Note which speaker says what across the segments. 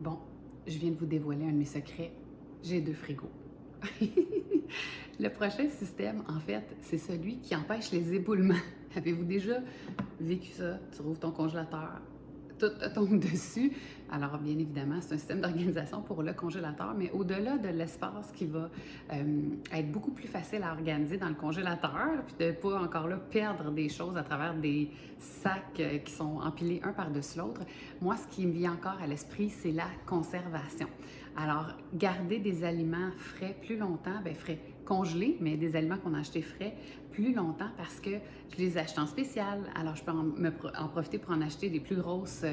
Speaker 1: Bon, je viens de vous dévoiler un de mes secrets. J'ai 2 frigos. Le prochain système, en fait, c'est celui qui empêche les éboulements. Avez-vous déjà vécu ça? Tu rouvres ton congélateur, tout te tombe dessus. Alors, bien évidemment, c'est un système d'organisation pour le congélateur, mais au-delà de l'espace qui va être beaucoup plus facile à organiser dans le congélateur, puis de ne pas encore là perdre des choses à travers des sacs qui sont empilés un par-dessus l'autre, moi, ce qui me vient encore à l'esprit, c'est la conservation. Alors, garder des aliments frais plus longtemps, bien frais, congelés, mais des aliments qu'on a achetés frais plus longtemps parce que je les achète en spécial. Alors, je peux en profiter pour en acheter des plus grosses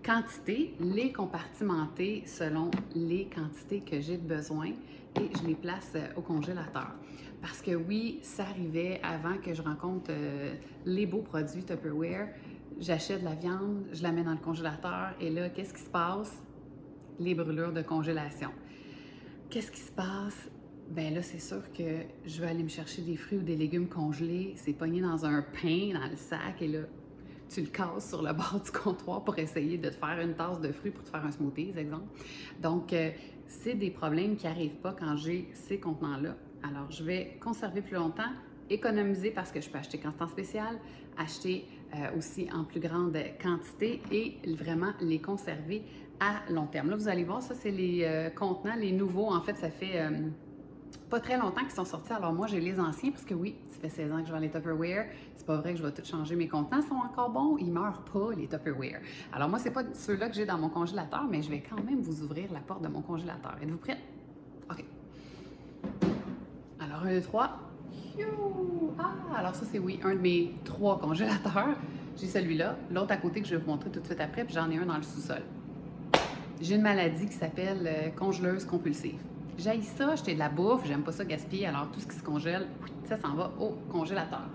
Speaker 1: quantités, les compartimenter selon les quantités que j'ai besoin et je les place au congélateur. Parce que oui, ça arrivait avant que je rencontre les beaux produits Tupperware. J'achète de la viande, je la mets dans le congélateur et là, qu'est-ce qui se passe? Les brûlures de congélation. Qu'est-ce qui se passe? Ben là, c'est sûr que je vais aller me chercher des fruits ou des légumes congelés. C'est pogné dans un pain, dans le sac, et là, tu le casses sur le bord du comptoir pour essayer de te faire une tasse de fruits pour te faire un smoothie, exemple. Donc, c'est des problèmes qui n'arrivent pas quand j'ai ces contenants-là. Alors, je vais conserver plus longtemps, économiser parce que je peux acheter quand c'est en spécial, acheter aussi en plus grande quantité et vraiment les conserver à long terme. Là, vous allez voir, ça, c'est les contenants, les nouveaux. En fait, ça fait pas très longtemps qu'ils sont sortis. Alors moi, j'ai les anciens parce que oui, ça fait 16 ans que je vends les Tupperware. C'est pas vrai que je vais tout changer. Mes contenants sont encore bons. Ils meurent pas, les Tupperware. Alors moi, c'est pas ceux-là que j'ai dans mon congélateur, mais je vais quand même vous ouvrir la porte de mon congélateur. Êtes-vous prêts? OK. Alors, 1, 2, 3. Ah, alors ça, c'est oui, un de mes 3 congélateurs. J'ai celui-là, l'autre à côté que je vais vous montrer tout de suite après, puis j'en ai un dans le sous-sol. J'ai une maladie qui s'appelle congéleuse compulsive. J'haïs ça, acheter de la bouffe, j'aime pas ça gaspiller, alors tout ce qui se congèle, ça s'en va au congélateur.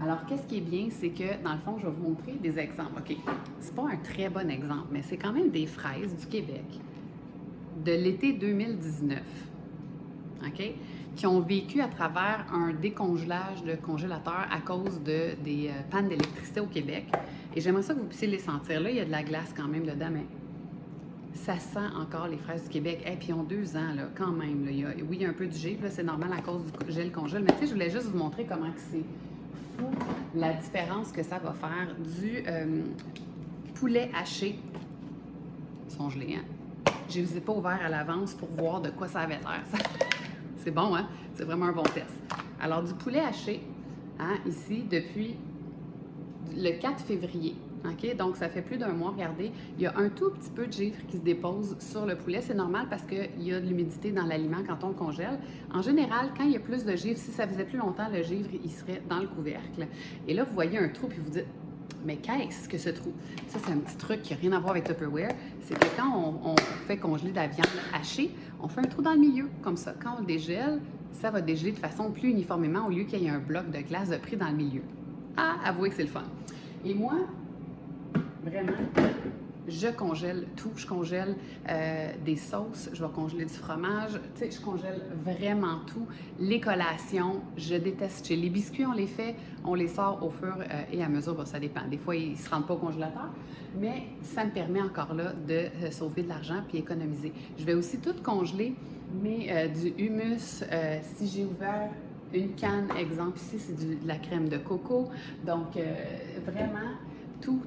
Speaker 1: Alors, qu'est-ce qui est bien, c'est que, dans le fond, je vais vous montrer des exemples. OK, c'est pas un très bon exemple, mais c'est quand même des fraises du Québec de l'été 2019, OK, qui ont vécu à travers un décongelage de congélateur à cause des pannes d'électricité au Québec. Et j'aimerais ça que vous puissiez les sentir. Là, il y a de la glace quand même dedans, mais ça sent encore les fraises du Québec. Et puis, ils ont 2 ans, là, quand même. Là. Oui, il y a un peu du gel, là, c'est normal à cause du gel congèle. Mais tu sais, je voulais juste vous montrer comment c'est fou la différence que ça va faire du poulet haché. Ils sont gelés, hein? Je ne les ai pas ouverts à l'avance pour voir de quoi ça avait l'air. C'est bon, hein? C'est vraiment un bon test. Alors, du poulet haché, hein, ici, depuis le 4 février. OK? Donc, ça fait plus d'1 mois. Regardez, il y a un tout petit peu de givre qui se dépose sur le poulet. C'est normal parce qu'il y a de l'humidité dans l'aliment quand on le congèle. En général, quand il y a plus de givre, si ça faisait plus longtemps, le givre, il serait dans le couvercle. Et là, vous voyez un trou, puis vous dites, mais qu'est-ce que ce trou? Ça, c'est un petit truc qui n'a rien à voir avec Tupperware. C'est que quand on fait congeler de la viande hachée, on fait un trou dans le milieu. Comme ça, quand on le dégèle, ça va dégeler de façon plus uniformément au lieu qu'il y ait un bloc de glace de pris dans le milieu. Ah, avouez que c'est le fun. Et moi, vraiment, je congèle tout. Je congèle des sauces, je vais congeler du fromage. Tu sais, je congèle vraiment tout. Les collations, je déteste. Chez les biscuits, on les fait, on les sort au fur et à mesure. Bon, ça dépend. Des fois, ils ne se rendent pas au congélateur. Mais ça me permet encore là de sauver de l'argent puis économiser. Je vais aussi tout congeler, mais du hummus, si j'ai ouvert une canne, exemple ici, c'est de la crème de coco. Donc, vraiment, tout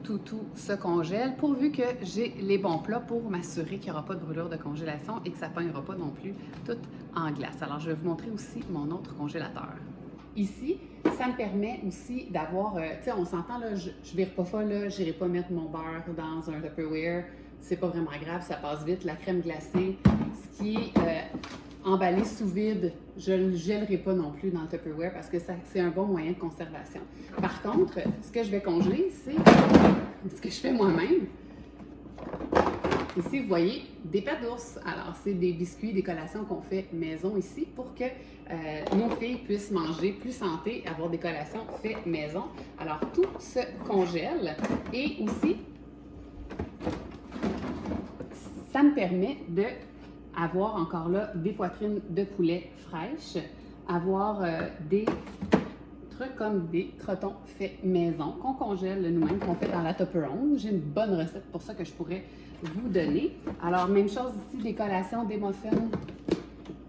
Speaker 1: se congèle, pourvu que j'ai les bons plats pour m'assurer qu'il n'y aura pas de brûlure de congélation et que ça ne pognera pas non plus tout en glace. Alors, je vais vous montrer aussi mon autre congélateur. Ici, ça me permet aussi d'avoir, tu sais, on s'entend, là, je ne vire pas folle, là, je n'irai pas mettre mon beurre dans un Tupperware, c'est pas vraiment grave, ça passe vite. La crème glacée, ce qui est emballé sous vide, je ne le gèlerai pas non plus dans le Tupperware parce que c'est un bon moyen de conservation. Par contre, ce que je vais congeler, c'est ce que je fais moi-même. Ici, vous voyez, des pâtes d'ours. Alors, c'est des biscuits, des collations qu'on fait maison ici pour que nos filles puissent manger plus santé, avoir des collations faites maison. Alors, tout se congèle et aussi, ça me permet de avoir encore là des poitrines de poulet fraîches, avoir des trucs comme des crotons faits maison qu'on congèle nous-mêmes, qu'on fait dans la Tupperware. J'ai une bonne recette pour ça que je pourrais vous donner. Alors, même chose ici, des collations, des muffins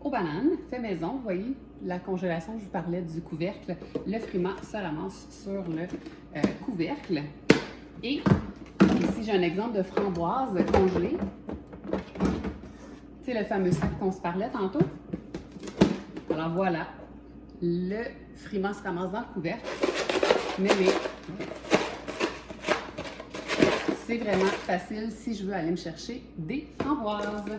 Speaker 1: aux bananes, fait maison. Vous voyez, la congélation, je vous parlais du couvercle. Le friment se ramasse sur le couvercle. Et ici, j'ai un exemple de framboise congelée. C'est le fameux sac qu'on se parlait tantôt. Alors voilà, le friment se ramasse dans le couvercle. Mais c'est vraiment facile si je veux aller me chercher des framboises.